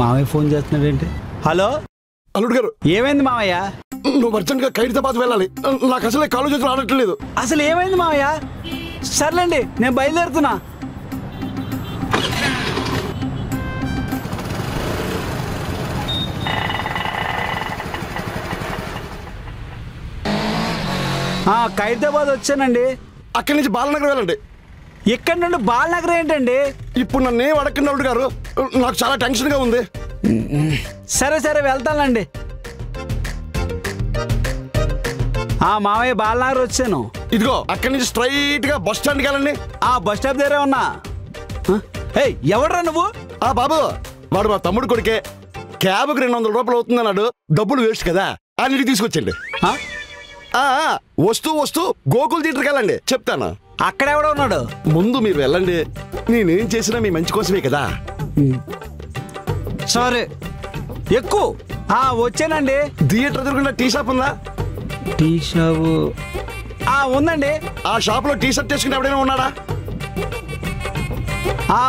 మామయ్య phone చేస్తున్నాడేంటి? Hello అల్లుడు గారు, ఏమైంది మామయ్య? నువ్వు అర్జెంట్ గా ఖైరతాబాద్ వెళ్ళాలి. నాకు అసలే కాలేజ్ చేతులు ఆడట్లేదు. అసలు ఏమైంది మామయ్య? సర్లేండి, నేను బయలుదేరుతున్నా. ఖైరతాబాద్ వచ్చానండి. అక్కడి నుంచి బాలనగర్ వెళ్ళండి. ఇక్కడ నుండి బాలనగర్ ఏంటండి? ఇప్పుడు నన్ను ఏం అడగండి అల్లుడు గారు, నాకు చాలా టెన్షన్ గా ఉంది. సరే సరే వెళ్తానండి. మామయ్య బాలనగర్ వచ్చాను. ఇదిగో అక్కడి నుంచి స్ట్రైట్ గా బస్ స్టాండ్కి వెళ్ళండి. బస్ స్టాప్ దగ్గరే ఉన్నా. ఎవడ్రా నువ్వు? బాబు, వాడు మా తమ్ముడు కొడుకే. క్యాబ్కి 200 రూపాయలు అవుతుంది అన్నాడు. డబ్బులు వేస్ట్ కదా, అన్నిటికి తీసుకొచ్చండి. వస్తూ వస్తూ గోకుల్ థియేటర్కి వెళ్ళండి, చెప్తాను. అక్కడెవడో ఉన్నాడు. ముందు మీరు వెళ్ళండి, నేనేం చేసినా మీ మంచి కోసమే కదా. సరే ఎక్కువ. వచ్చానండి. థియేటర్ ఎదురుకుండా టీ షాప్ ఉందా? టీ షాప్ ఉందండి. ఆ షాప్ లో టీ షర్ట్ వేసుకుని ఎవడైనా ఉన్నాడా?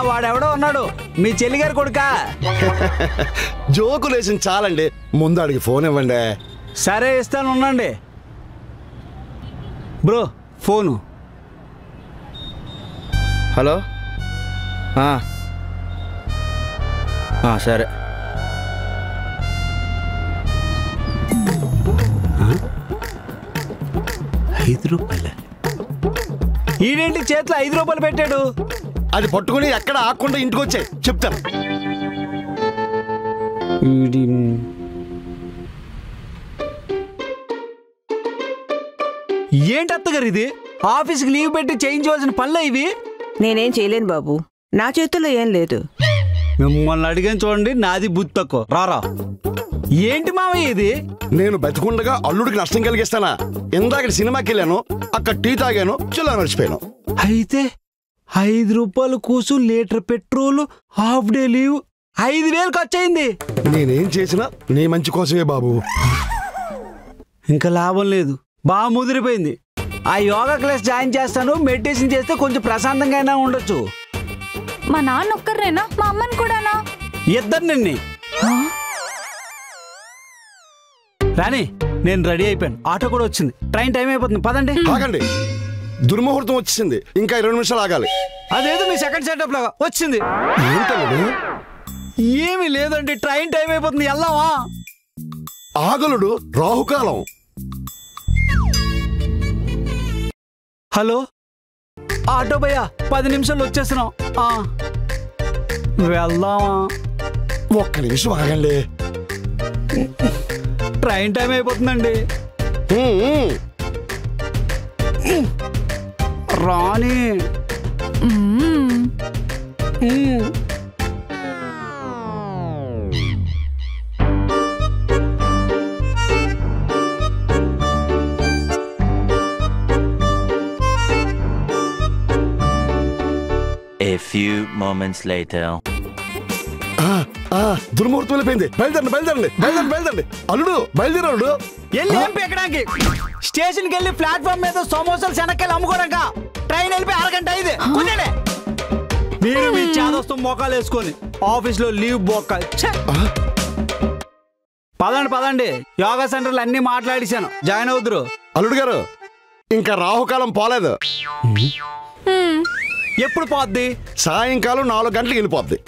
వాడెవడో ఉన్నాడు. మీ చెల్లి గారి కొడుకా? జోకులు వేసింది చాలండి, ముందు అడిగి ఫోన్ ఇవ్వండి. సరే ఇస్తాను, ఉండండి. Bro phone. హలో. సరే. ₹5. ఈడేంటి చేతిలో ₹5 పెట్టాడు? అది పట్టుకుని ఎక్కడ ఆకుండా ఇంటికి వచ్చాయి, చెప్తాను. ఏంటి అత్తగారు ఇది? ఆఫీస్కి లీవ్ పెట్టి చేయించవలసిన పనులే ఇవి? నేనేం చేయలేను బాబు, నా చేతుల్లో ఏం లేదు. మిమ్మల్ని అడిగాను చూడండి, నాది బుద్ధి తక్కువ. రారా. ఏంటి మామయ్య ఇది? నేను బతికుండగా అల్లుడికి నష్టం కలిగిస్తానా? ఇందాక సినిమాకి వెళ్ళాను, అక్కడ టీ తాగాను, చిల్లా నడిచిపోయాను. అయితే ₹5 కూసు, litre petrol, half day leave, 5,000 ఖర్చు అయింది. నేనేం చేసినా నీ మంచి కోసమే బాబు. ఇంకా లాభం లేదు, బాగా ముదిరిపోయింది. ఆ యోగా క్లాస్ జాయిన్ చేస్తాను, మెడిటేషన్ చేస్తే కొంచెం ప్రశాంతంగా ఉండొచ్చు. మా నాన్న ఒక్కరేనా, మా అమ్మని కూడానా? ఇద్దరిని. రాని, నేను రెడీ అయిపోయాను. ఆటో కూడా వచ్చింది. ట్రైన్ టైం అయిపోతుంది, పదండి. ఆగండి, దుర్ముహూర్తం వచ్చేసింది, ఇంకా 20 నిమిషాలు ఆగాలి. అదేదో మీ సెకండ్ సెటప్ లాగా వచ్చింది. ఏమి లేదండి, ట్రైన్ టైం అయిపోతుంది, వెళ్దామా? ఆగలుడు, రాహుకాలం. హలో ఆటో భయ్య, 10 నిమిషాలు వచ్చేస్తున్నాం. వెళ్దామా? ఒక్క నిమిషం ఆగండి, ట్రైన్ టైం అయిపోతుందండి. రాని. A few moments later. దుర్ముహూర్తం వెళ్ళిపోయింది, బయలుదేరండి. అల్లుడు బయలుదేరాడు. వెళ్ళి ఏం పీకడానికి? స్టేషన్కి వెళ్ళి ప్లాట్ఫామ్ మీద సమోసాలు, శనక్కాయలు అమ్ముకోరాక ట్రైన్ వెళ్ళిపోయి 1 గంట అయింది. మీరు మీ చాదస్తు మోకాలు వేసుకొని ఆఫీస్ లో లీవ్ బొక్క. పదండి, యోగా సెంటర్లు అన్ని మాట్లాడేశాను, జాయిన్ అవుతురు. అల్లుడు గారు, ఇంకా రాహుకాలం పోలేదు. ఎప్పుడు పోద్ది? సాయంకాలం 4 గంటలకు వెళ్ళిపోద్ది.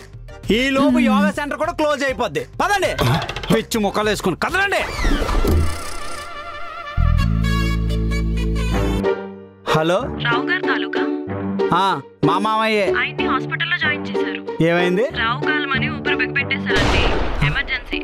ఈ లోపు యోగా సెంటర్ కూడా క్లోజ్ అయిపోద్ది. పదండి, పిచ్చి ముక్కలు వేసుకుని కదలండి. హలో, రావు గారు తాలూకా? మా మామయ్యే. ఆయన్ని హాస్పిటల్లో జాయిన్ చేశారు. ఏమైంది? రావు కాలం అని ఊపిరి బిగపెట్టేశారండి. ఎమర్జెన్సీ,